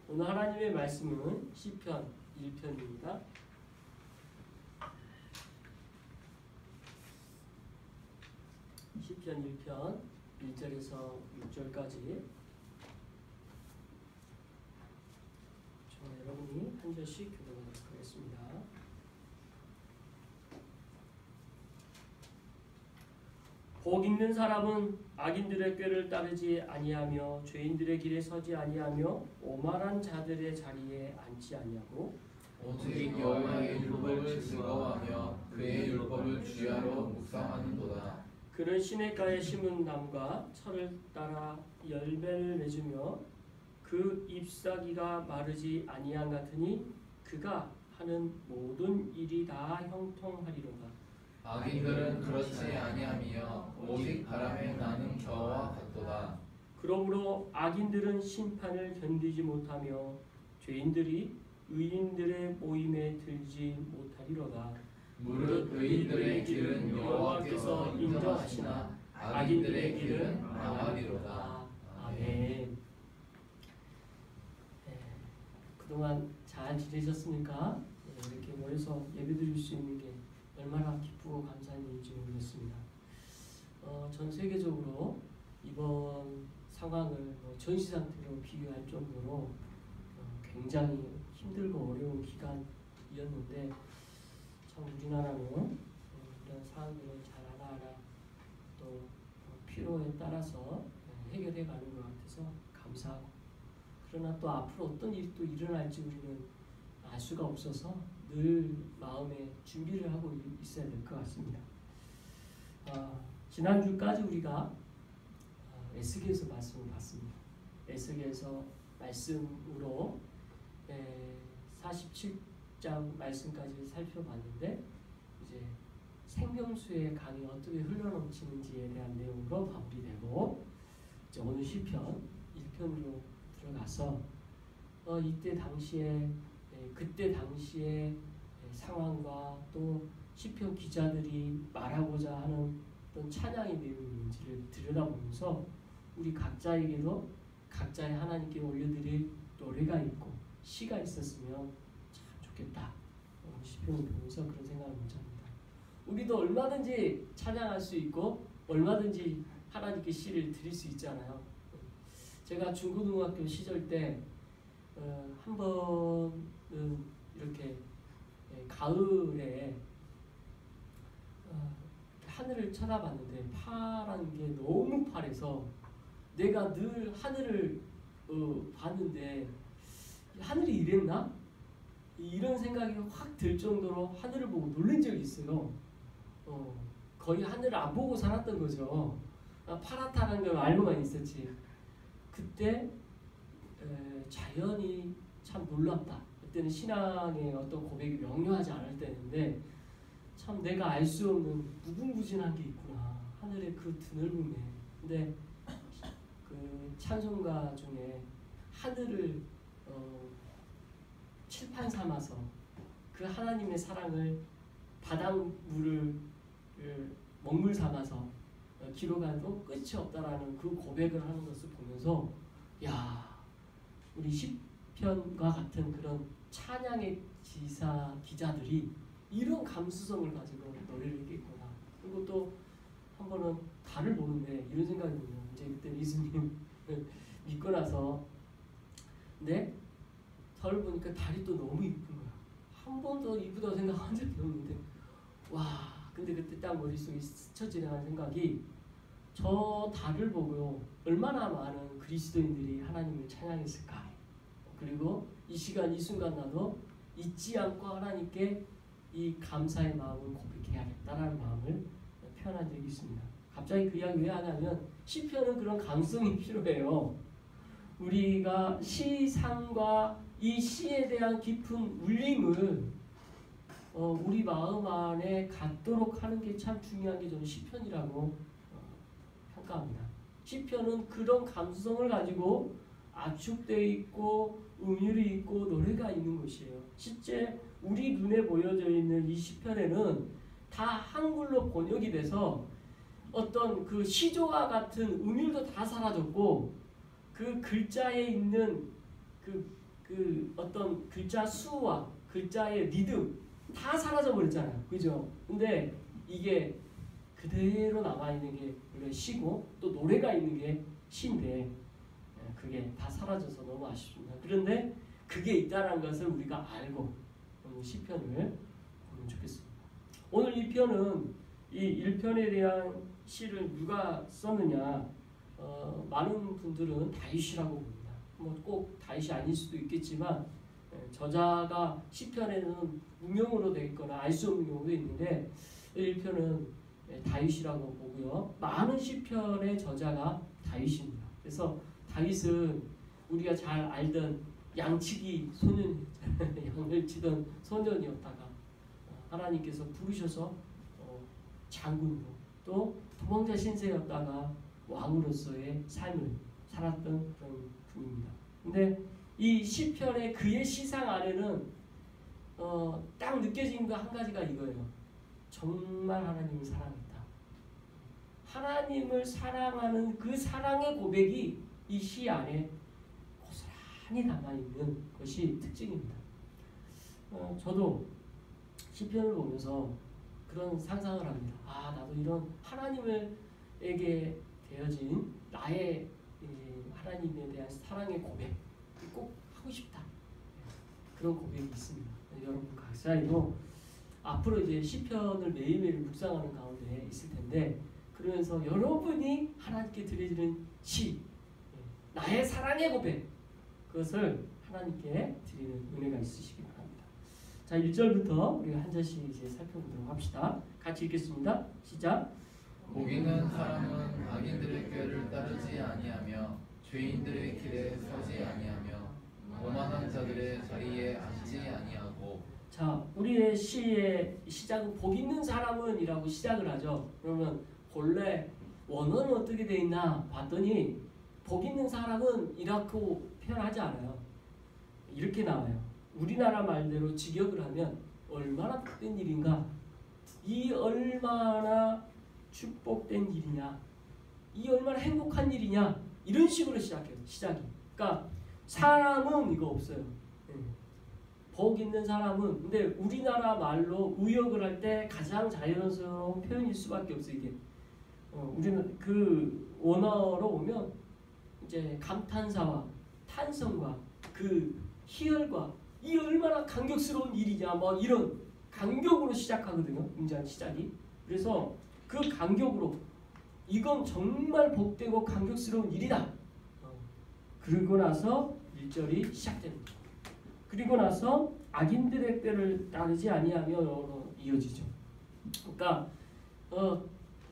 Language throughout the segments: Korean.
오늘 하나님의 말씀은 시편 1편입니다. 시편 1편 1절에서 6절까지 여러분이 한 절씩 교독하도록 하겠습니다. 복 있는 사람은 악인들의 꾀를 따르지 아니하며 죄인들의 길에 서지 아니하며 오만한 자들의 자리에 앉지 아니하고 오직 여호와의 율법을 즐거워하며 그의 율법을 주야로 묵상하는도다. 그는 시냇가에 심은 나무가 철을 따라 열매를 맺으며 그 잎사귀가 마르지 아니한 같으니 그가 하는 모든 일이 다 형통하리로다. 악인들은 그렇지 아니하며 오직 바람에 나는 겨와 같도다. 그러므로 악인들은 심판을 견디지 못하며 죄인들이 의인들의 모임에 들지 못하리로다. 무릇 의인들의 길은 여호와께서 인정하시나 악인들의 길은 망하리로다. 아멘. 그동안 잘 지내셨습니까? 이렇게 모여서 예배드릴 수 있는 게 얼마나 기쁘고 감사한 일인지 모르겠습니다. 전 세계적으로 이번 상황을 전시 상태로 비교할 정도로 굉장히 힘들고 어려운 기간이었는데 참 우리나라는 이런 상황들을 잘 하나하나 또 필요에 따라서 해결해가는 것 같아서 감사하고, 그러나 또 앞으로 어떤 일이 또 일어날지 우리는 알 수가 없어서 늘 마음에 준비를 하고 있어야 될 것 같습니다. 지난주까지 우리가 에스겔서 말씀을 봤습니다. 에스겔서 말씀으로 47장 말씀까지 살펴봤는데, 이제 생명수의 강이 어떻게 흘러넘치는지에 대한 내용으로 마무리되고, 이제 오늘 시편 1편으로 들어가서 이때 당시에 그때 당시의 상황과 또 시편 기자들이 말하고자 하는 어떤 찬양의 내용인지를 들여다보면서 우리 각자에게도 각자의 하나님께 올려드릴 노래가 있고 시가 있었으면 참 좋겠다. 시편을 보면서 그런 생각을 먼저 합니다. 우리도 얼마든지 찬양할 수 있고 얼마든지 하나님께 시를 드릴 수 있잖아요. 제가 중고등학교 시절 때 한 번은 이렇게 가을에 하늘을 쳐다봤는데 파란 게 너무 파래서 내가 늘 하늘을 봤는데 하늘이 이랬나? 이런 생각이 확 들 정도로 하늘을 보고 놀란 적이 있어요. 거의 하늘을 안 보고 살았던 거죠. 파랗다는 걸 알고만 있었지. 그때 자연이 참 놀랍다. 그때는 신앙의 어떤 고백이 명료하지 않을 때인데 참 내가 알 수 없는 무궁무진한 게 있구나. 하늘의 그 드넓음에. 근데 그 찬송가 중에 하늘을 칠판 삼아서 그 하나님의 사랑을 바닷물을 먹물 삼아서 기록해도 끝이 없다라는 그 고백을 하는 것을 보면서, 야, 우리 시편과 같은 그런 찬양의 기자들이 이런 감수성을 가지고 노래를 했겠구나. 그리고 또 한 번은 달을 보는데 이런 생각이 들어요. 이제 그때 예수님 믿고 나서 근데 달을 보니까 달이 또 너무 이쁜 거야. 한 번도 이쁘다고 생각한 적이 없는데, 와, 근데 그때 딱 머릿속에 스쳐 지나간 생각이, 저 달을 보고 얼마나 많은 그리스도인들이 하나님을 찬양했을까. 그리고 이 시간 이 순간 나도 잊지 않고 하나님께 이 감사의 마음을 고백해야겠다라는 마음을 표현한 적이 있습니다. 갑자기 그 이야기 왜 하냐면 시편은 그런 감성이 필요해요. 우리가 시상과 이 시에 대한 깊은 울림을 우리 마음 안에 갖도록 하는 게 참 중요한 게 저는 시편이라고 평가합니다. 시편은 그런 감수성을 가지고 압축되어 있고 음율이 있고 노래가 있는 것이에요. 실제 우리 눈에 보여져 있는 이 시편에는 다 한글로 번역이 돼서 어떤 그 시조와 같은 음율도 다 사라졌고 그 글자에 있는 그 그 어떤 글자 수와 글자의 리듬 다 사라져 버렸잖아요. 그죠? 근데 이게 그대로 남아있는 게 우리가 시고 또 노래가 있는 게 시인데 그게 다 사라져서 너무 아쉽습니다. 그런데 그게 있다는 것을 우리가 알고 시편을 보면 좋겠습니다. 오늘 이 편은 이 1편에 대한 시를 누가 썼느냐, 많은 분들은 다윗이라고 봅니다. 뭐 꼭 다윗이 아닐 수도 있겠지만 저자가 시편에는 무명으로 되어 있거나 알 수 없는 경우도 있는데 1편은 다윗이라고 보고요. 많은 시편의 저자가 다윗입니다. 그래서 다윗은 우리가 잘 알던 양치기 소년, 양을 치던 소년이었다가 하나님께서 부르셔서 장군으로 또 도망자 신세였다가 왕으로서의 삶을 살았던 그런 분입니다. 근데 이 시편의 그의 시상 안에는 딱 느껴지는 거 한 가지가 이거예요. 정말 하나님을 사랑했다. 하나님을 사랑하는 그 사랑의 고백이 이 시 안에 고스란히 남아있는 것이 특징입니다. 저도 시편을 보면서 그런 상상을 합니다. 아, 나도 이런 하나님에게 되어진 나의 하나님에 대한 사랑의 고백 꼭 하고 싶다. 그런 고백이 있습니다. 여러분 각자에도 앞으로 이제 시편을 매일매일 묵상하는 가운데 있을 텐데 그러면서 여러분이 하나님께 드리는 시, 나의 사랑의 고백 그것을 하나님께 드리는 은혜가 있으시기 바랍니다. 자, 1절부터 우리가 한 절씩 이제 살펴보도록 합시다. 같이 읽겠습니다. 시작. 복 있는 사람은 악인들의 꾀를 따르지 아니하며 죄인들의 길에 서지 아니하며 오만한 자들의 자리에 앉지 아니하고. 자, 우리의 시의 시작은 복 있는 사람은 이라고 시작을 하죠. 그러면 본래 원어는 어떻게 되어 있나 봤더니 복 있는 사람은 이라고 표현하지 않아요. 이렇게 나와요. 우리나라 말대로 직역을 하면 얼마나 복된 일인가, 이 얼마나 축복된 일이냐, 이 얼마나 행복한 일이냐, 이런 식으로 시작해요. 시작이. 그러니까 사람은 이거 없어요. 복 있는 사람은, 근데 우리나라 말로 의역을 할 때 가장 자연스러운 표현일 수밖에 없어요. 이게 우리는 그 원어로 오면 이제 감탄사와 탄성과 그 희열과 이 얼마나 감격스러운 일이냐, 뭐 이런 감격으로 시작하거든요. 문장 시작이. 그래서 그 감격으로 이건 정말 복되고 감격스러운 일이다. 그리고 나서 1절이 시작됩니다. 그리고 나서 악인들의 꾀를 따르지 아니하며 이어지죠. 그러니까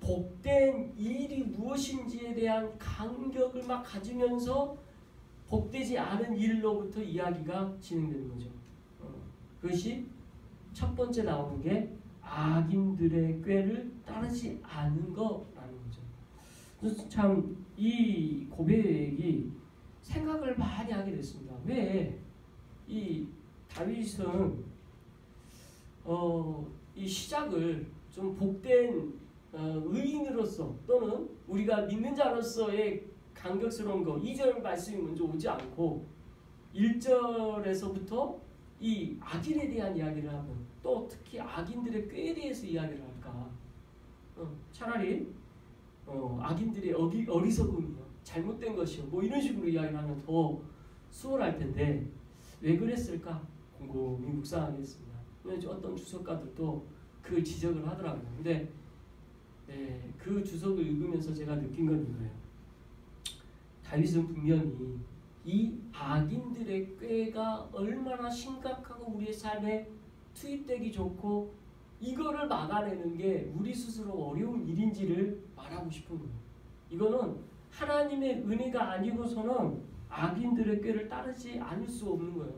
복된 일이 무엇인지에 대한 감격을 막 가지면서 복되지 않은 일로부터 이야기가 진행되는 거죠. 그것이 첫 번째 나오는 게 악인들의 꾀를 따르지 않는 거라는 거죠. 그래서 참 이 고백이 생각을 많이 하게 됐습니다. 왜 이 다윗은 이 시작을 좀 복된 의인으로서 또는 우리가 믿는 자로서의 감격스러운 거 2절 말씀이 먼저 오지 않고 1절에서부터 이 악인에 대한 이야기를 하면 또 특히 악인들의 꾀에 대해서 이야기를 할까? 차라리 악인들의 어리석음이요, 잘못된 것이요, 뭐 이런 식으로 이야기를 하면 더 수월할 텐데 왜 그랬을까? 곰곰이 묵상하겠습니다. 어떤 주석가들도 그 지적을 하더라고요. 근데 그 주석을 읽으면서 제가 느낀 건 이거예요. 다윗은 분명히 이 악인들의 꾀가 얼마나 심각하고 우리의 삶에 투입되기 좋고 이거를 막아내는 게 우리 스스로 어려운 일인지를 말하고 싶은 거예요. 이거는 하나님의 은혜가 아니고서는 악인들의 꾀를 따르지 않을 수 없는 거예요.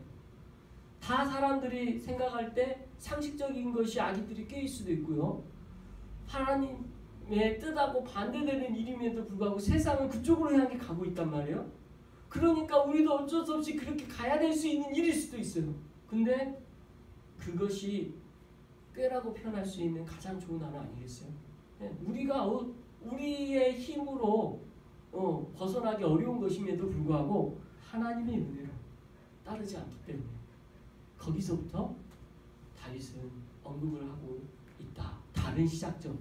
다 사람들이 생각할 때 상식적인 것이 악인들의 꾀일 수도 있고요. 하나님의 뜻하고 반대되는 일임에도 불구하고 세상은 그쪽으로 향해 가고 있단 말이에요. 그러니까 우리도 어쩔 수 없이 그렇게 가야 될 수 있는 일일 수도 있어요. 근데 그것이 꾀라고 표현할 수 있는 가장 좋은 단어 아니겠어요? 우리가 우리의 힘으로 벗어나기 어려운 것임에도 불구하고 하나님의 은혜로 따르지 않기 때문에 거기서부터 다윗은 언급을 하고 있다. 다른 시작점을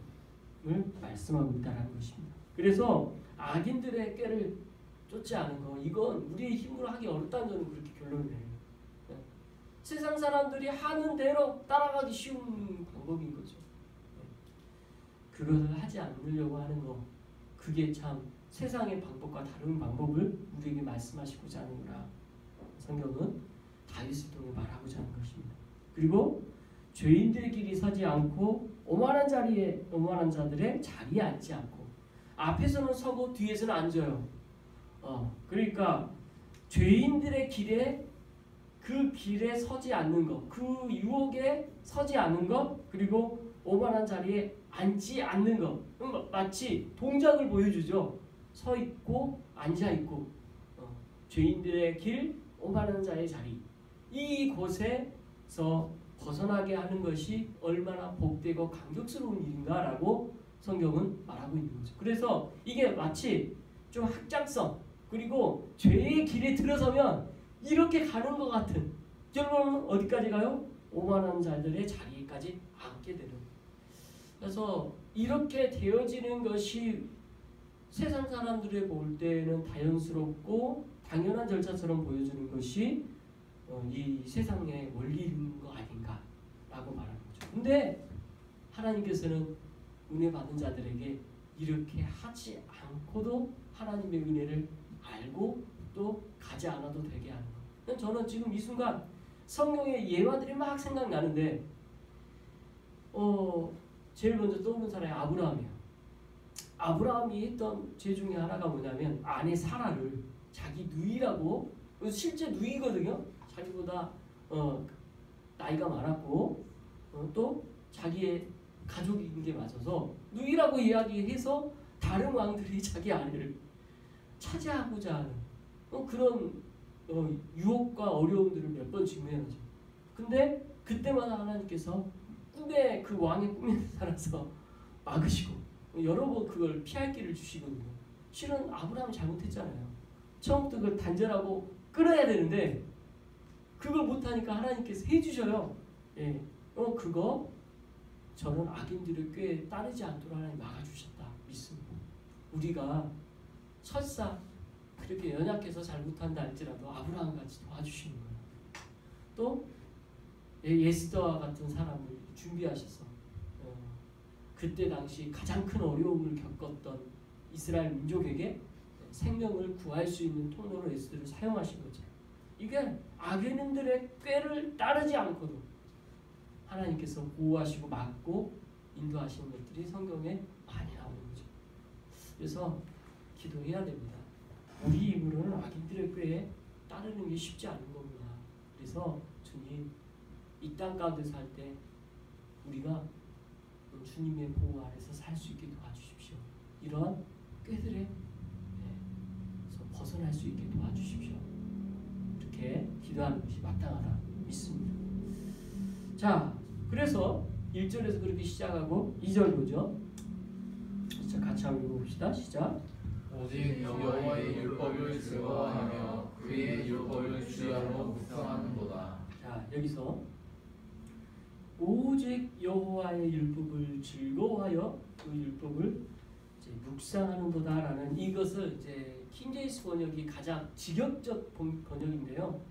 말씀하고 있다는 것입니다. 그래서 악인들의 꾀를 쫓지 않은 거, 이건 우리의 힘으로 하기 어렵다는 저는 그렇게 결론을 내요. 세상 사람들이 하는 대로 따라가기 쉬운 방법인 거죠. 그것을 하지 않으려고 하는 거, 그게 참 세상의 방법과 다른 방법을 우리에게 말씀하시고자 하는구나. 성경은 다윗을 통해 말하고자 하는 것입니다. 그리고 죄인들의 길이 서지 않고 오만한 자들의 자리에 앉지 않고, 앞에서는 서고 뒤에서는 앉아요. 그러니까 죄인들의 길에, 그 길에 서지 않는 것, 그 유혹에 서지 않는 것, 그리고 오만한 자리에 앉지 않는 것, 마치 동작을 보여주죠. 서 있고 앉아 있고, 죄인들의 길, 오만한 자의 자리, 이곳에서 벗어나게 하는 것이 얼마나 복되고 감격스러운 일인가라고 성경은 말하고 있는 거죠. 그래서 이게 마치 좀 확장성, 그리고 죄의 길에 들어서면 이렇게 가는 것 같은, 결론은 어디까지 가요? 오만한 자들의 자리까지 앉게 되는. 그래서 이렇게 되어지는 것이 세상 사람들이 볼 때는 자연스럽고 당연한 절차처럼 보여주는 것이 이 세상의 원리인 거 아닌가라고 말하는 거죠. 근데 하나님께서는 은혜 받은 자들에게 이렇게 하지 않고도 하나님의 은혜를 알고 또 가지 않아도 되게 하는 거. 저는 지금 이 순간 성경의 예화들이 막 생각나는데 제일 먼저 떠오르는 사람이 아브라함이에요. 아브라함이 했던 죄 중에 하나가 뭐냐면 아내 사라를 자기 누이라고, 실제 누이거든요. 자기보다 나이가 많았고 또 자기의 가족인 게 맞아서 누이라고 이야기해서 다른 왕들이 자기 아내를 차지하고자 하는 그런 유혹과 어려움들을 몇 번 직면하죠. 근데 그때마다 하나님께서 꿈에, 그 왕의 꿈에 따라서 막으시고 여러 번 그걸 피할 길을 주시거든요. 실은 아브라함이 잘못했잖아요. 처음부터 그걸 단절하고 끊어야 되는데 그걸 못하니까 하나님께서 해주셔요. 예, 그거 저는 악인들의 꾀에 따르지 않도록 하나님 막아주셨다 믿습니다. 우리가 설사 그렇게 연약해서 잘못한다 할지라도 아브라함같이 도와주시는 거예요. 또 에스더와 같은 사람을 준비하셔서 그때 당시 가장 큰 어려움을 겪었던 이스라엘 민족에게 생명을 구할 수 있는 통로로 에스더를 사용하신 거죠. 이게 악인들의 꾀를 따르지 않고도 하나님께서 보호하시고 막고 인도하시는 것들이 성경에 많이 나오는 거죠. 그래서 기도해야 됩니다. 우리 입으로는 악인들의 꾀에 따르는 게 쉽지 않은 겁니다. 그래서 주님, 이 땅 가운데 살 때 우리가 주님의 보호 아래서 살 수 있게 도와주십시오. 이런 꾀들에 벗어날 수 있게 도와주십시오. 이렇게 기도하는 것이 마땅하다 믿습니다. 자, 그래서 1절에서 그렇게 시작하고 2절 보죠. 자, 같이 한번 읽어봅시다. 시작. 오직 여호와의 율법을 즐거워하며 그의 율법을 주야로 묵상하는도다. 자, 여기서 오직 여호와의 율법을 즐거워하여 그 율법을 이제 묵상하는도다라는, 이것을 이제 킹제임스 번역이 가장 직역적 번역인데요.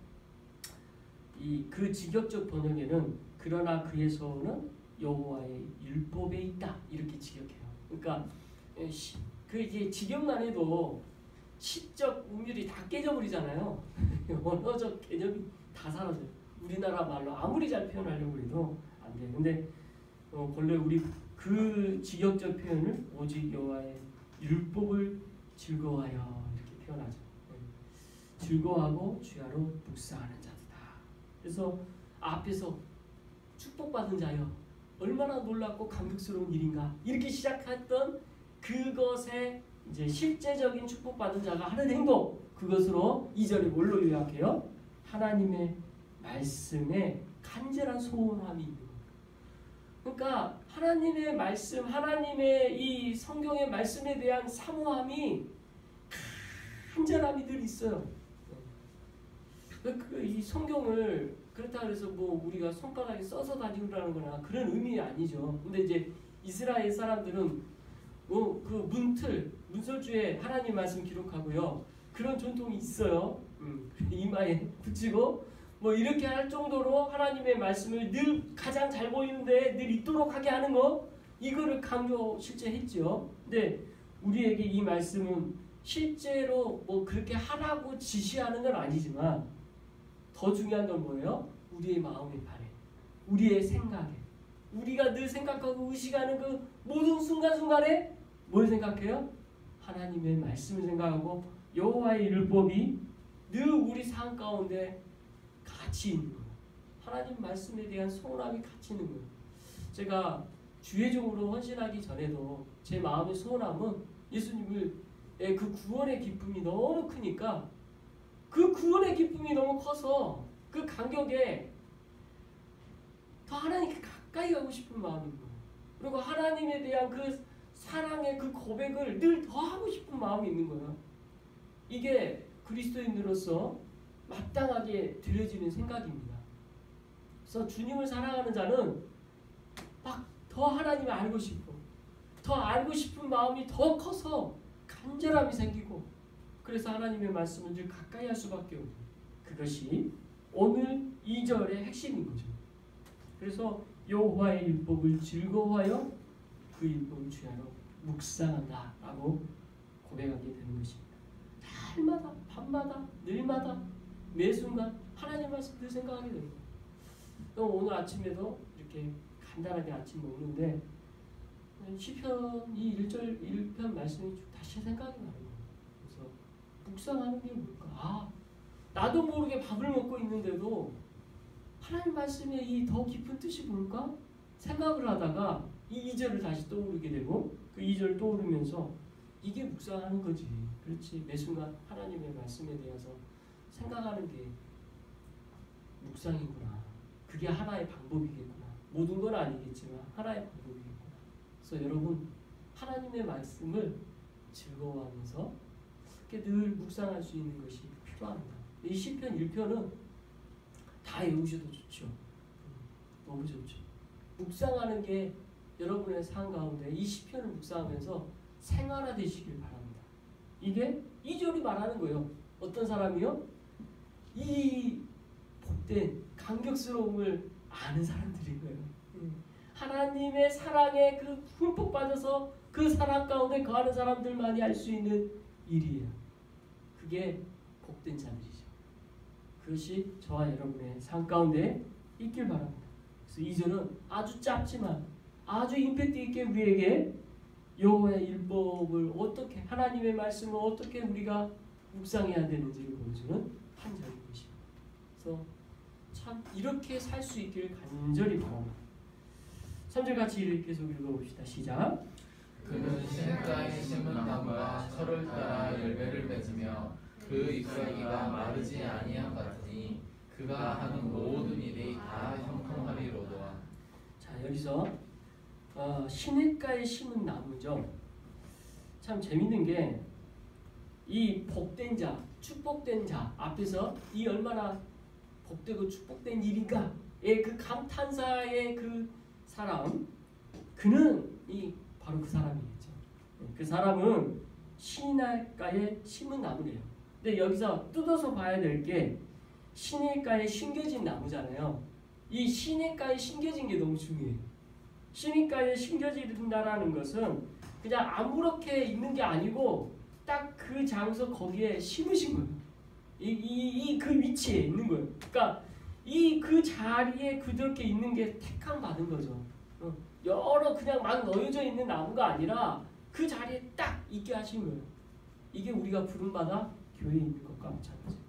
그 직역적 번역에는 그러나 그의 소원은 여호와의 율법에 있다 이렇게 직역해요. 그러니까 그 이제 직역만 해도 시적 운율이 다 깨져버리잖아요. 언어적 개념이 다 사라져요. 우리나라 말로 아무리 잘 표현하려고 해도 안 돼. 근데 본래 우리 그 직역적 표현을 오직 여호와의 율법을 즐거워하여 이렇게 표현하죠. 즐거워하고 주야로 묵상하는 자들다. 그래서 앞에서 축복받은 자여 얼마나 놀랍고 감격스러운 일인가 이렇게 시작했던 그것의 이제 실제적인 축복받은 자가 하는 행동, 그것으로 2절에 뭘로 요약해요? 하나님의 말씀에 간절한 소원함이 있는 거예요. 그러니까 하나님의 말씀, 하나님의 이 성경의 말씀에 대한 사모함이 간절함이 늘 있어요. 이 성경을 그렇다 그래서 뭐 우리가 손바닥에 써서 다니라는 거나 그런 의미 아니죠. 근데 이제 이스라엘 사람들은 그 문설주에 하나님 말씀 기록하고요. 그런 전통이 있어요. 이마에 붙이고 뭐 이렇게 할 정도로 하나님의 말씀을 늘 가장 잘 보이는데 늘 있도록 하게 하는 거, 이거를 강조 실제 했죠. 근데 우리에게 이 말씀은 실제로 뭐 그렇게 하라고 지시하는 건 아니지만 더 중요한 건 뭐예요? 우리의 마음의 바래, 우리의 생각에, 우리가 늘 생각하고 의식하는 그 모든 순간순간에 뭘 생각해요? 하나님의 말씀을 생각하고 여호와의 율법이 늘 우리 삶 가운데 같이 있는 거예요. 하나님 말씀에 대한 소원함이 같이 있는 거예요. 제가 주의적으로 헌신하기 전에도 제 마음의 소원함은 예수님을 그 구원의 기쁨이 너무 크니까, 그 구원의 기쁨이 너무 커서 그 간격에 더 하나님께 가까이 가고 싶은 마음인 거예요. 그리고 하나님에 대한 그 사랑의 그 고백을 늘 더 하고 싶은 마음이 있는 거예요. 이게 그리스도인으로서 마땅하게 드려지는 생각입니다. 그래서 주님을 사랑하는 자는 막 더 하나님을 알고 싶고, 더 알고 싶은 마음이 더 커서 간절함이 생기고, 그래서 하나님의 말씀을 늘 가까이 할 수밖에 없는, 그것이 오늘 2절의 핵심인 거죠. 그래서 여호와의 율법을 즐거워하여 그 율법을 주야로 묵상한다 라고 고백하게 되는 것입니다. 날마다 밤마다 늘마다 매 순간 하나님 말씀 늘 생각하게 됩니다. 오늘 아침에도 이렇게 간단하게 아침 먹는데 시편 이 1편 말씀이 다시 생각이 나는 거예요. 그래서 묵상하는 게 뭘까? 나도 모르게 밥을 먹고 있는데도 하나님 말씀의 이 더 깊은 뜻이 뭘까? 생각을 하다가 이 2절을 다시 떠오르게 되고, 그 2절 떠오르면서 이게 묵상하는 거지. 그렇지. 매 순간 하나님의 말씀에 대해서 생각하는 게 묵상이구나. 그게 하나의 방법이겠구나. 모든 건 아니겠지만 하나의 방법이겠구나. 그래서 여러분, 하나님의 말씀을 즐거워하면서 이렇게 늘 묵상할 수 있는 것이 필요합니다. 이 시편 1편은 다 외우셔도 좋죠. 너무 좋죠. 묵상하는 게 여러분의 삶 가운데 이 시편을 묵상하면서 생활화되시길 바랍니다. 이게 2절이 말하는 거예요. 어떤 사람이요? 이 복된 감격스러움을 아는 사람들인 거예요. 하나님의 사랑에 그 흠뻑 빠져서 그 사랑 가운데 거하는 사람들만이 할 수 있는 일이에요. 그게 복된 자들이죠. 그것이 저와 여러분의 삶 가운데 있길 바랍니다. 그래서 2절은 아주 짧지만 아주 임팩트 있게 우리에게 여호와의 율법을 어떻게, 하나님의 말씀을 어떻게 우리가 묵상해야 되는지를 보여주는 한 절인 것입니다. 그래서 참 이렇게 살 수 있기를 간절히 바랍니다. 3절 같이 계속 읽어봅시다. 시작. 그는 시냇가에 심은 나무가 철을 따라 열매를 맺으며 그 잎사귀가 마르지 아니함 같으니 그가 하는 모든 일이 다 형통하리로도다. 자, 여기서 시냇가에 심은 나무죠. 참 재밌는 게 이 복된 자, 축복된 자 앞에서 이 얼마나 복되고 축복된 일인가의 그 감탄사의 그 사람, 그는 바로 그 사람이겠죠. 그 사람은 시냇가에 심은 나무래요. 근데 여기서 뜯어서 봐야 될 게 시냇가에 심겨진 나무잖아요. 이 시냇가에 심겨진 게 너무 중요해요. 시냇가에 심겨진다라는 것은 그냥 아무렇게 있는 게 아니고 딱 그 장소 거기에 심으신 거예요. 그 위치에 있는 거예요. 그러니까 그 자리에 그렇게 있는 게 택함 받은 거죠. 여러 그냥 막 놓여져 있는 나무가 아니라 그 자리에 딱 있게 하신 거예요. 이게 우리가 부름받아 교회에 있는 것과 마찬가지예요.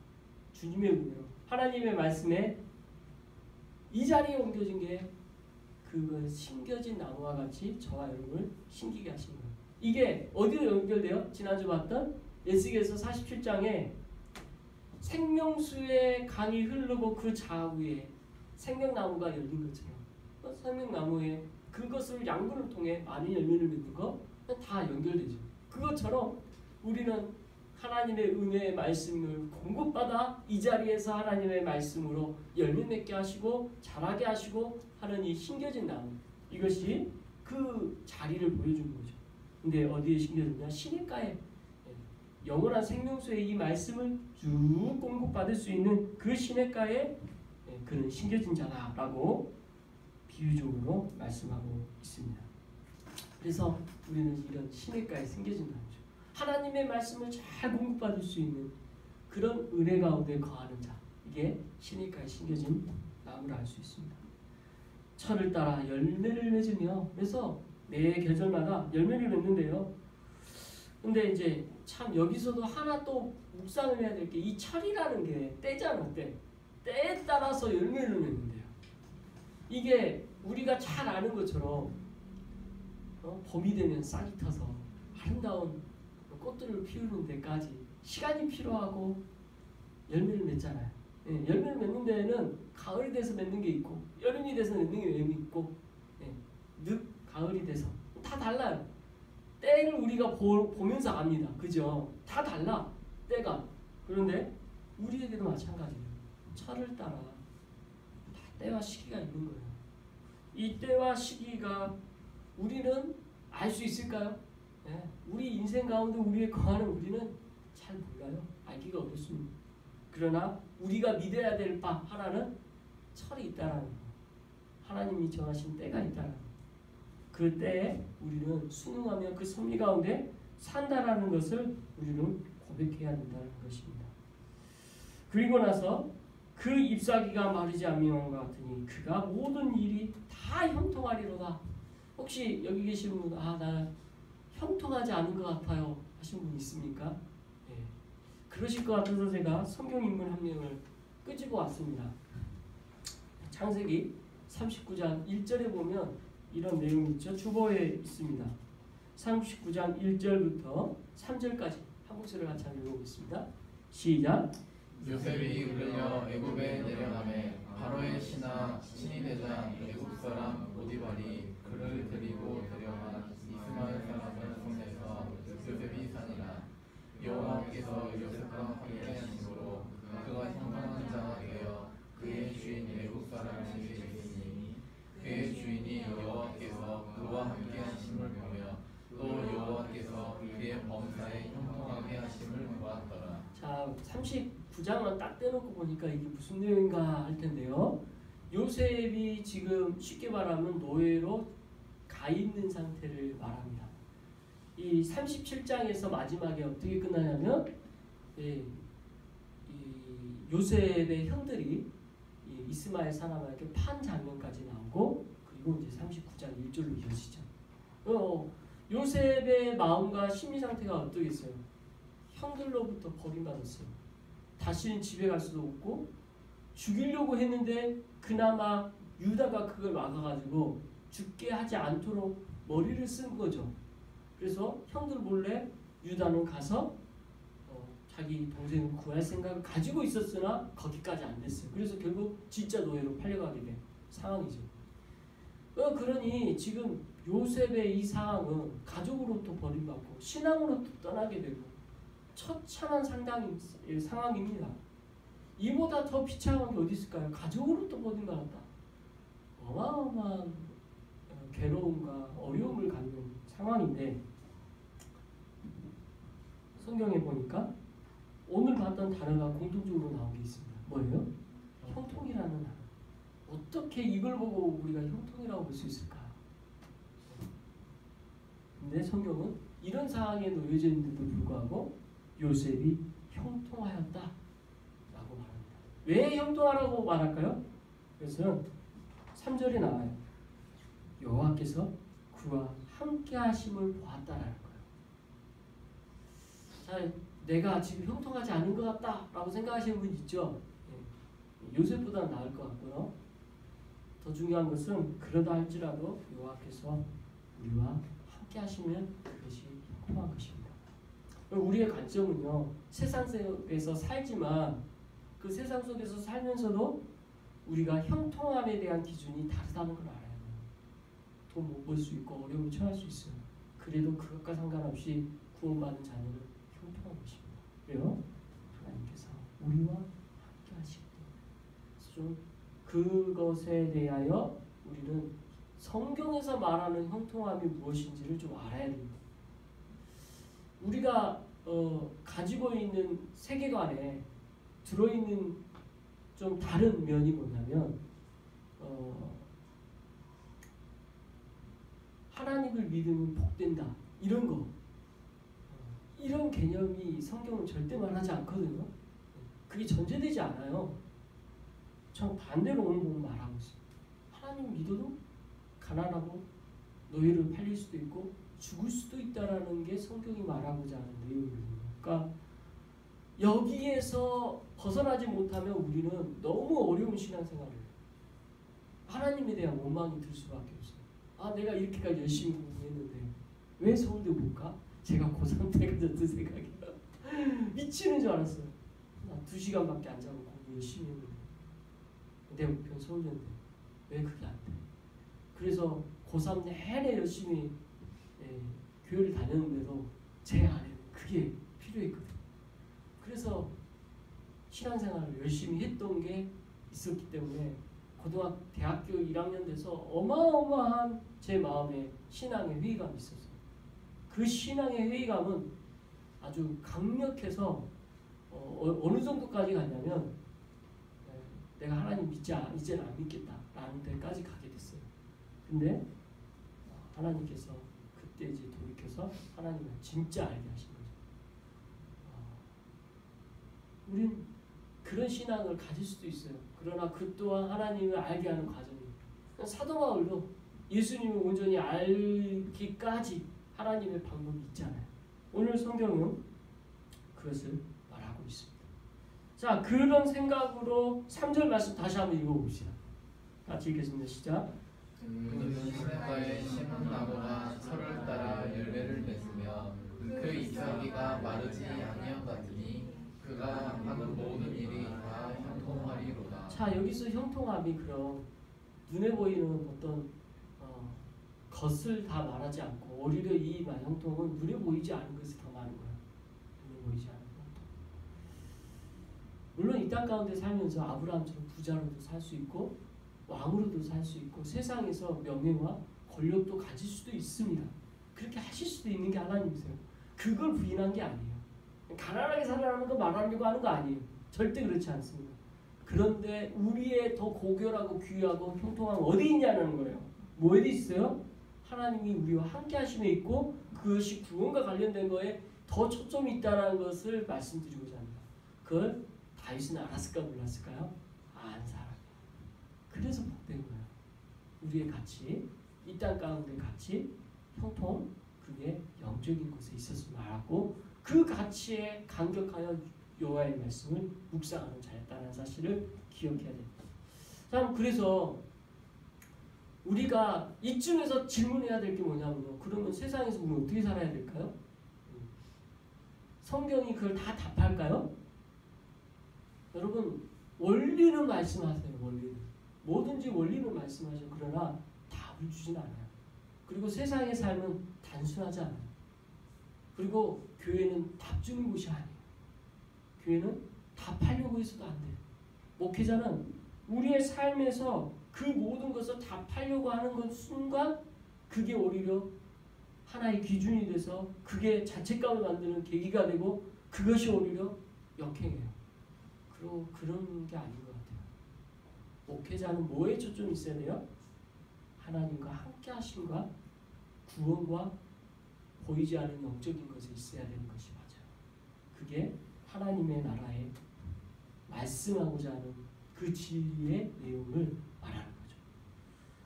주님의 은혜로 하나님의 말씀에 이 자리에 옮겨진 게 그거 심겨진 나무와 같이 저와 여러분을 심기게 하신 거예요. 이게 어디로 연결돼요? 지난주 봤던 에스겔서 47장에 생명수의 강이 흐르고 그 좌우에 생명나무가 열린 것처럼, 생명나무에 그것을 양분을 통해 많은 열매를 맺는 거 다 연결되죠. 그것처럼 우리는 하나님의 은혜의 말씀을 공급받아 이 자리에서 하나님의 말씀으로 열매 맺게 하시고 자라게 하시고 하는 이 심겨진 나무, 이것이 그 자리를 보여주는 거죠. 근데 어디에 심겨졌냐? 시냇가에, 영원한 생명수의 이 말씀을 쭉 공급받을 수 있는 그 시냇가에 그는 심겨진 자다라고 비유적으로 말씀하고 있습니다. 그래서 우리는 이런 시냇가에 심겨진다는 거죠. 하나님의 말씀을 잘 공급받을 수 있는 그런 은혜 가운데 거하는 자, 이게 시냇가에 심겨진 나무라 할 수 있습니다. 철을 따라 열매를 맺으며, 그래서 매 계절마다 열매를 맺는데요. 근데 이제 참 여기서도 하나 또 묵상을 해야 될 게, 이 철이라는 게 때잖아, 때. 때에 따라서 열매를 맺는데요. 이게 우리가 잘 아는 것처럼 봄이 되면 싹이 터서 아름다운 꽃들을 피우는 데까지 시간이 필요하고 열매를 맺잖아요. 열매를 맺는 데에는 가을이 돼서 맺는 게 있고 여름이 돼서 맺는 게 있고 늦 가을이 돼서 다 달라요. 때를 우리가 보면서 압니다. 그죠? 다 달라 때가. 그런데 우리에게도 마찬가지예요. 철을 따라 다 때와 시기가 있는 거예요. 이 때와 시기가 우리는 알 수 있을까요? 우리 인생 가운데 우리의 거하는 우리는 잘 몰라요. 알기가 어렵습니다. 그러나 우리가 믿어야 될 바 하나는 철이 있다라는 거. 하나님이 정하신 때가 있다라는 거. 그 때에 우리는 순응하며 그 섭리 가운데 산다라는 것을 우리는 고백해야 된다는 것입니다. 그리고 나서 그 잎사귀가 마르지 아니한 것 같으니 그가 모든 일이 다 형통하리로다. 혹시 여기 계신 분, 나 형통하지 않은 것 같아요 하신 분 있습니까? 그러실 것 같아서 제가 성경 인물 한 명을 끄집어 왔습니다. 창세기 39장 1절에 보면 이런 내용이 있죠. 주보에 있습니다. 39장 1절부터 3절까지 한 목소리를 같이 읽어보겠습니다. 시작. 요셉이 끌려 애굽에 내려가매 바로의 신이 되자 애굽 사람 보디발이 그를 데리고 데려가 이스마엘 사람을 손에서 요셉이 사니라. 여호와께서 요셉과 함께 하심으로 그가 형통한 자가 되어 그의 주인 애굽 사람에게 있으니 그의 주인이 여호와께서 그와 함께 하심을 보며 또 여호와께서 그의 범사에 형통하게 하심을 보았더라. 자, 39장만 딱 떼놓고 보니까 이게 무슨 내용인가 할 텐데요. 요셉이 지금 쉽게 말하면 노예로 가 있는 상태를 말합니다. 이 37장에서 마지막에 어떻게 끝나냐면 이 요셉의 형들이 이 이스마엘 사람에게 판 장면까지 나오고, 그리고 이제 39장 1절로 이어지죠. 요셉의 마음과 심리 상태가 어떠겠어요? 형들로부터 버림받았어요. 다시는 집에 갈 수도 없고 죽이려고 했는데 그나마 유다가 그걸 막아가지고 죽게 하지 않도록 머리를 쓴 거죠. 그래서 형들 몰래 유다는 가서 자기 동생을 구할 생각을 가지고 있었으나 거기까지 안 됐어요. 그래서 결국 진짜 노예로 팔려가게 된 상황이죠. 그러니 지금 요셉의 이 상황은 가족으로부터 버림받고 신앙으로부터 떠나게 되고 처참한 상황입니다. 이보다 더 비참한 게 어디 있을까요? 가족으로부터 버림받았다. 어마어마한 괴로움과 어려움을 갖는 상황인데, 성경에 보니까 오늘 봤던 단어가 공통적으로 나온 게 있습니다. 뭐예요? 형통이라는 단어. 어떻게 이걸 보고 우리가 형통이라고 볼 수 있을까? 근데 성경은 이런 상황에 놓여져 있는데도 불구하고 요셉이 형통하였다 라고 말합니다. 왜 형통하라고 말할까요? 그래서 3절에 나와요. 여호와께서 그와 함께 하심을 보았다라는 거예요. 자, 내가 지금 형통하지 않은 것 같다 라고 생각하시는 분 있죠? 요셉보다 나을 것 같고요. 더 중요한 것은 그러다 할지라도 여호와께서 우리와 함께 하시면 그것이 형통한 것입니다. 우리의 관점은요, 세상 속에서 살지만 그 세상 속에서 살면서도 우리가 형통함에 대한 기준이 다르다는 걸 알아요. 돈 못 벌 수 있고 어려움을 처할 수 있어요. 그래도 그것과 상관없이 구원받은 자녀는 형통한 것입니다. 하나님께서 우리와 함께 하시기 때문에 좀 그것에 대하여 우리는 성경에서 말하는 형통함이 무엇인지를 좀 알아야 됩니다. 우리가 가지고 있는 세계관에 들어있는 좀 다른 면이 뭐냐면 하나님을 믿으면 복된다 이런 거 이런 개념이 성경은 절대 말하지 않거든요. 그게 전제되지 않아요. 전 반대로 오늘 보면 말하고 있어요. 하나님 믿어도 가난하고 노예로 팔릴 수도 있고 죽을 수도 있다라는 게 성경이 말하고자 하는 내용이거든요. 그러니까 여기에서 벗어나지 못하면 우리는 너무 어려운 신앙생활을 해요. 하나님에 대한 원망이 들 수밖에 없어요. 아, 내가 이렇게까지 열심히 공부했는데 왜 서울대 못 가? 제가 고3 때 가졌던 생각이야. 미치는 줄 알았어요. 나 2시간밖에 안 자고 공부 열심히 했는데 내 목표는 서울대인데 왜 그게 안 돼? 그래서 고3 내내 열심히 교회를 다녔는데도 제 안에는 그게 필요했거든요. 그래서 신앙생활을 열심히 했던 게 있었기 때문에 대학교 1학년 돼서 어마어마한 제 마음에 신앙의 회의감이 있었어요. 그 신앙의 회의감은 아주 강력해서 어느 정도까지 갔냐면 내가 하나님 이제는 안 믿겠다라는 데까지 가게 됐어요. 근데 하나님께서 그때 이제 돌이켜서 하나님을 진짜 알게 하신 거죠. 우린 그런 신앙을 가질 수도 있어요. 그러나 그 또한 하나님을 알게 하는 과정이에요. 사도 바울도 예수님을 온전히 알기까지 하나님의 방법이 있잖아요. 오늘 성경은 그것을 말하고 있습니다. 자, 그런 생각으로 3절 말씀 다시 한번 읽어봅시다. 같이 읽겠습니다. 시작. 그는 시냇가에 심은 나무가 철을 따라 열매를 맺으며 그 잎사귀가 마르지 아니함 같으니 그가 하는 모든 일이 다 형통하리로다. 자, 여기서 형통함이 그럼 눈에 보이는 어떤 것을 다 말하지 않고 오히려 이 형통은 눈에 보이지 않은 것이 더 많은 거야. 눈에 보이지 않은 형통. 물론 이 땅 가운데 살면서 아브라함처럼 부자로도 살 수 있고 왕으로도 살 수 있고 세상에서 명예와 권력도 가질 수도 있습니다. 그렇게 하실 수도 있는 게 하나님이세요. 그걸 부인한 게 아니에요. 가난하게 살아라는 거 말하려고 하는 거 아니에요. 절대 그렇지 않습니다. 그런데 우리의 더 고결하고 귀하고 형통함 어디 있냐는 거예요. 뭐 어디 있어요? 하나님이 우리와 함께 하심에 있고 그것이 구원과 관련된 거에 더 초점이 있다는 것을 말씀드리고자 합니다. 그걸 다윗은 알았을까 몰랐을까요? 안 살아요. 그래서 복된 거예요. 우리의 가치, 이 땅 가운데 가치, 형통, 그게 영적인 곳에 있었음을 알았고 그 가치에 감격하여 여호와의 말씀을 묵상하는 자였다는 사실을 기억해야 됩니다. 참 그래서 우리가 이쯤에서 질문해야 될 게 뭐냐면요. 그러면 세상에서 우리는 어떻게 살아야 될까요? 성경이 그걸 다 답할까요? 여러분 원리는 말씀하세요. 원리는. 뭐든지 원리는 말씀하셔. 그러나 답을 주진 않아요. 그리고 세상의 삶은 단순하지 않아요. 그리고 교회는 답 주는 곳이 아니에요. 교회는 답하려고 해서도 안 돼요. 목회자는 우리의 삶에서 그 모든 것을 답하려고 하는 것 순간 그게 오히려 하나의 기준이 돼서 그게 자책감을 만드는 계기가 되고 그것이 오히려 역행해요. 그리고 그런 게 아닌 것 같아요. 목회자는 뭐에 초점이 있어야 돼요? 하나님과 함께 하심과 구원과 보이지 않는 영적인 것에 있어야 되는 것이 맞아요. 그게 하나님의 나라에 말씀하고자 하는 그 진리의 내용을 말하는 거죠.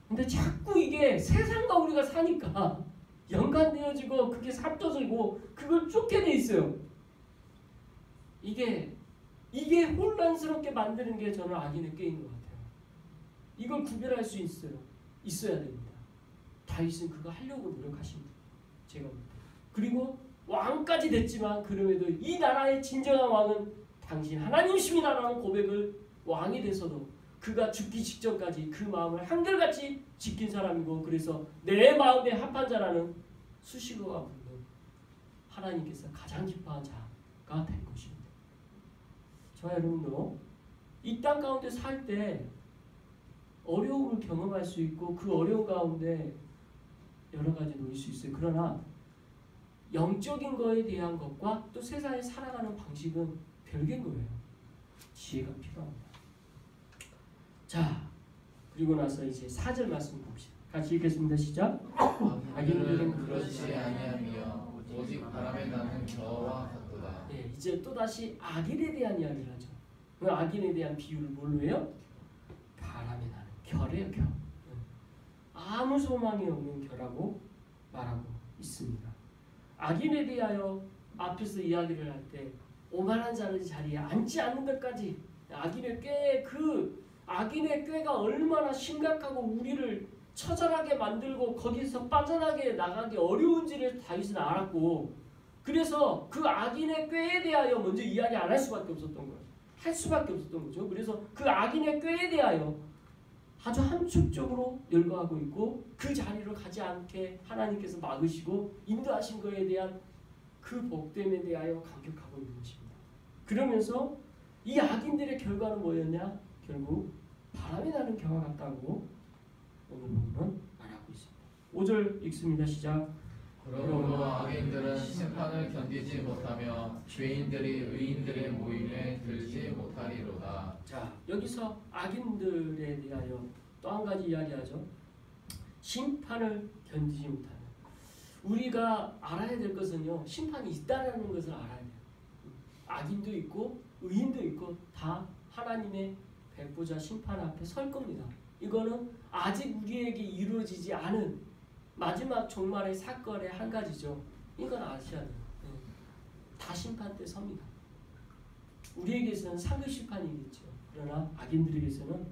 근데 자꾸 이게 세상과 우리가 사니까 연관되어지고 그게 합쳐지고 그걸 쫓게 돼 있어요. 이게 혼란스럽게 만드는 게 저는 악인의 꾀인 것 같아요. 이걸 구별할 수 있어야 됩니다. 다윗은 그거 하려고 노력하십니다. 제가 볼 때. 그리고 왕까지 됐지만 그럼에도 이 나라의 진정한 왕은 당신 하나님이십니다라는 고백을 왕이 돼서도 그가 죽기 직전까지 그 마음을 한결같이 지킨 사람이고 그래서 내 마음에 합한 자라는 수식어가 붙는 하나님께서 가장 기뻐한 자가 될 것입니다. 저와 여러분도 이 땅 가운데 살 때 어려움을 경험할 수 있고 그 어려움 가운데 여러 가지 놓일 수 있어요. 그러나 영적인 거에 대한 것과 또 세상에 살아가는 방식은 별개인 거예요. 지혜가 필요합니다. 자, 그리고 나서 이제 4절 말씀 봅시다. 같이 읽겠습니다. 시작. 악인들은 그렇지 아니하며 오직 바람에 나는 겨와 같도다. 네, 이제 또 다시 악인에 대한 이야기를 하죠. 그 악인에 대한 비유를 뭘로 해요? 바람에 나는 결이에요. 결. 아무 소망이 없는 결하고 말하고 있습니다. 악인에 대하여 앞에서 이야기를 할 때 오만한 자는 자리에 앉지 않는 것까지 악인의 꾀, 그 악인의 꾀가 얼마나 심각하고 우리를 처절하게 만들고 거기서 빠져나게 나가기 어려운지를 다윗은 알았고, 그래서 그 악인의 꾀에 대하여 먼저 이야기 안 할 수밖에 없었던 거예요. 할 수밖에 없었던 거죠. 그래서 그 악인의 꾀에 대하여 아주 함축적으로 열거하고 있고 그 자리로 가지 않게 하나님께서 막으시고 인도하신 것에 대한 그 복됨에 대하여 감격하고 있는 것입니다. 그러면서 이 악인들의 결과는 뭐였냐? 결국 바람에 나는 겨와 같다고 오늘 본문은 말하고 있습니다. 5절 읽습니다. 시작. 그러므로 악인들은 심판을 견디지 못하며 죄인들이 의인들의 모임에 들지 못하리로다. 자, 여기서 악인들에 대하여 또 한 가지 이야기하죠. 심판을 견디지 못하는. 우리가 알아야 될 것은요, 심판이 있다는 것을 알아야 돼요. 악인도 있고 의인도 있고 다 하나님의 백보자 심판 앞에 설 겁니다. 이거는 아직 우리에게 이루어지지 않은 마지막 종말의 사건의 한 가지죠. 이건 아셔야 돼요. 다 심판 때 섭니다. 우리에게서는 상급 심판이겠죠. 그러나 악인들에게서는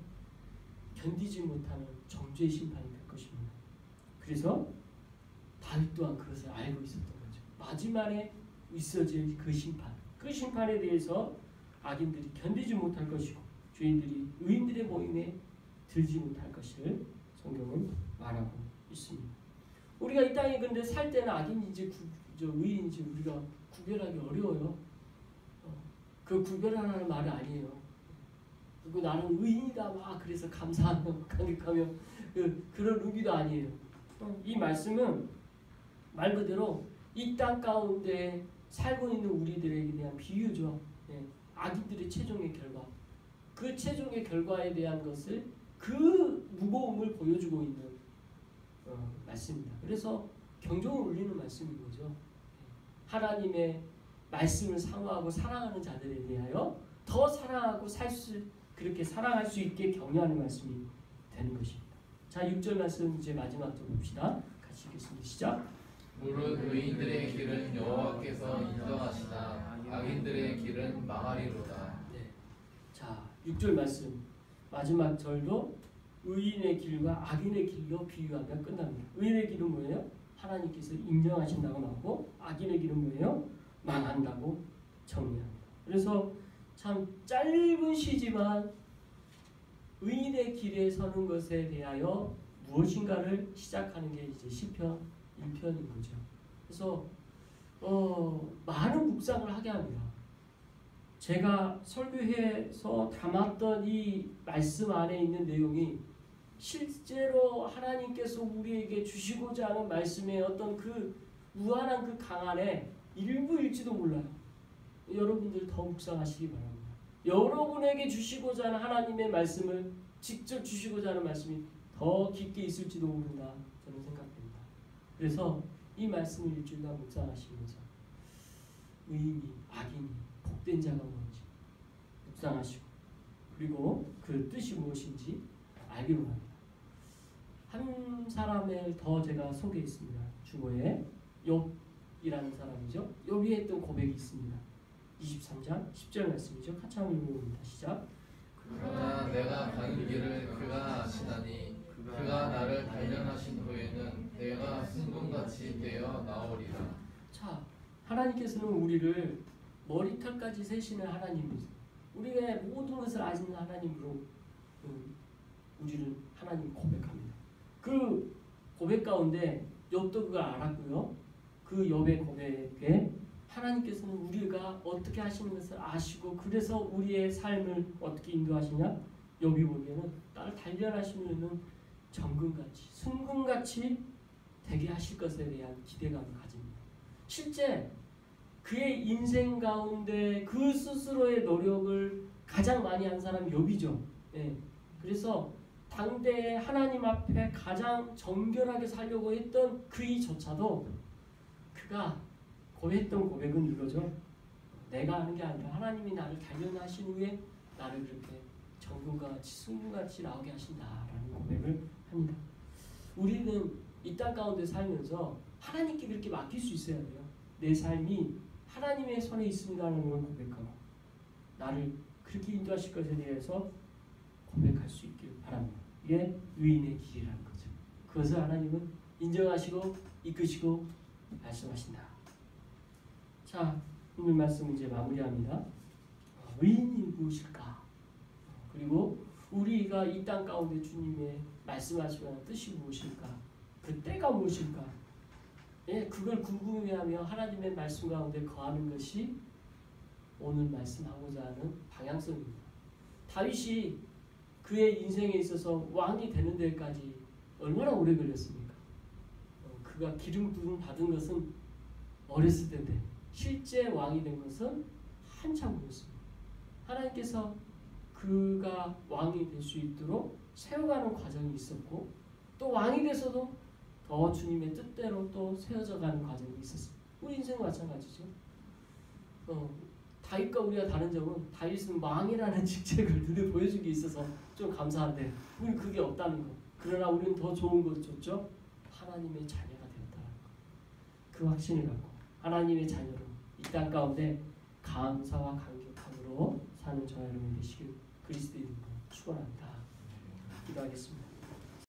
견디지 못하는 정죄의 심판이 될 것입니다. 그래서 다윗 또한 그것을 알고 있었던 거죠. 마지막에 있어질 그 심판, 그 심판에 대해서 악인들이 견디지 못할 것이고 죄인들이 의인들의 모임에 들지 못할 것을 성경은 말하고 있습니다. 우리가 이 땅에 근데 살 때는 악인인지 의인인지 우리가 구별하기 어려워요. 그 구별하라는 말이 아니에요. 그리고 나는 의인이다 막 그래서 감사하며 감격하며 그런 의미도 아니에요. 이 말씀은 말 그대로 이 땅 가운데 살고 있는 우리들에게 대한 비유죠. 악인들의 최종의 결과, 그 최종의 결과에 대한 것을 그 무거움을 보여주고 있는 말씀입니다. 그래서 경종을 울리는 말씀인 거죠. 하나님의 말씀을 사모하고 사랑하는 자들에 대하여 더 사랑하고 그렇게 사랑할 수 있게 격려하는 말씀이 되는 것입니다. 자, 6절 말씀 이제 마지막 좀 봅시다. 같이 읽겠습니다. 시작. 무릇 의인들의 길은 여호와께서 인정하시나 악인들의 길은 망하리로다. 네. 자, 6절 말씀 마지막 절도 의인의 길과 악인의 길로 비유하며 끝납니다. 의인의 길은 뭐예요? 하나님께서 인정하신다고 나오고 악인의 길은 뭐예요? 망한다고 정리합니다. 그래서 참 짧은 시지만 의인의 길에 서는 것에 대하여 무엇인가를 시작하는 게 이제 시편 1편인 거죠. 그래서 많은 묵상을 하게 합니다. 제가 설교회에서 담았던 이 말씀 안에 있는 내용이 실제로 하나님께서 우리에게 주시고자 하는 말씀의 어떤 그 무한한 그 강안에 일부일지도 몰라요. 여러분들 더 묵상하시기 바랍니다. 여러분에게 주시고자 하는 하나님의 말씀을 직접 주시고자 하는 말씀이 더 깊게 있을지도 모른다 저는 생각됩니다. 그래서 이 말씀을 일주일간 묵상하시면서 의인이 악인이 복된 자가 뭔지 묵상하시고 그리고 그 뜻이 무엇인지 알기로 합니다. 한 사람을 더 제가 소개했습니다. 주보에 욥이라는 사람이죠. 욥이 했던 고백이 있습니다. 23장 10절 말씀이죠. 같이 한번 읽어봅니다. 시작. 그러나 내가 가는 길을 그가 아시나니 그가 나를 단련하신 후에는 내가 순금같이 되어 나오리라. 자, 하나님께서는 우리를 머리털까지 세시는 하나님이세요. 우리의 모든 것을 아시는 하나님으로 우리를 하나님 고백합니다. 그 고백 가운데 욥도 그걸 알았고요. 그 욥의 고백에 하나님께서는 우리가 어떻게 하시는 것을 아시고 그래서 우리의 삶을 어떻게 인도하시냐? 욥이 보기에는 나를 단련하시는 정금같이 순금같이 되게 하실 것에 대한 기대감을 가집니다. 실제 그의 인생 가운데 그 스스로의 노력을 가장 많이 한 사람이 욥이죠. 예. 그래서 당대에 하나님 앞에 가장 정결하게 살려고 했던 그이조차도 그가 고백했던 고백은 이거죠. 내가 하는 게 아니라 하나님이 나를 단련하신 후에 나를 그렇게 정금과 같이 순금같이 나오게 하신다라는 고백을 합니다. 우리는 이 땅 가운데 살면서 하나님께 그렇게 맡길 수 있어야 돼요. 내 삶이 하나님의 손에 있습니다라는 걸 고백하고 나를 그렇게 인도하실 것에 대해서 고백할 수 있길 바랍니다. 이게 의인의 길이라는 거죠. 그것을 하나님은 인정하시고 이끄시고 말씀하신다. 자, 오늘 말씀 이제 마무리합니다. 의인이 무엇일까? 그리고 우리가 이 땅 가운데 주님의 말씀하시는 뜻이 무엇일까? 그 때가 무엇일까? 예, 그걸 궁금해하며 하나님의 말씀 가운데 거하는 것이 오늘 말씀하고자 하는 방향성입니다. 다윗이 그의 인생에 있어서 왕이 되는 데까지 얼마나 오래 걸렸습니까? 그가 기름 부음 받은 것은 어렸을 때인데 실제 왕이 된 것은 한참 후였습니다. 하나님께서 그가 왕이 될 수 있도록 세워가는 과정이 있었고 또 왕이 돼서도 더 주님의 뜻대로 또 세워져 가는 과정이 있었습니다. 우리 인생은 마찬가지죠. 다윗과 우리가 다른 점은 다윗은 왕이라는 직책을 눈에 보여준 게 있어서 좀 감사한데 우리는 그게 없다는 거. 그러나 우리는 더 좋은 것을 줬죠. 하나님의 자녀가 되었다는 거. 그 확신을 갖고 하나님의 자녀로 이 땅 가운데 감사와 감격함으로 사는 저와 여러분이 되시길 그리스도의 이름으로 축원합니다. 기도하겠습니다.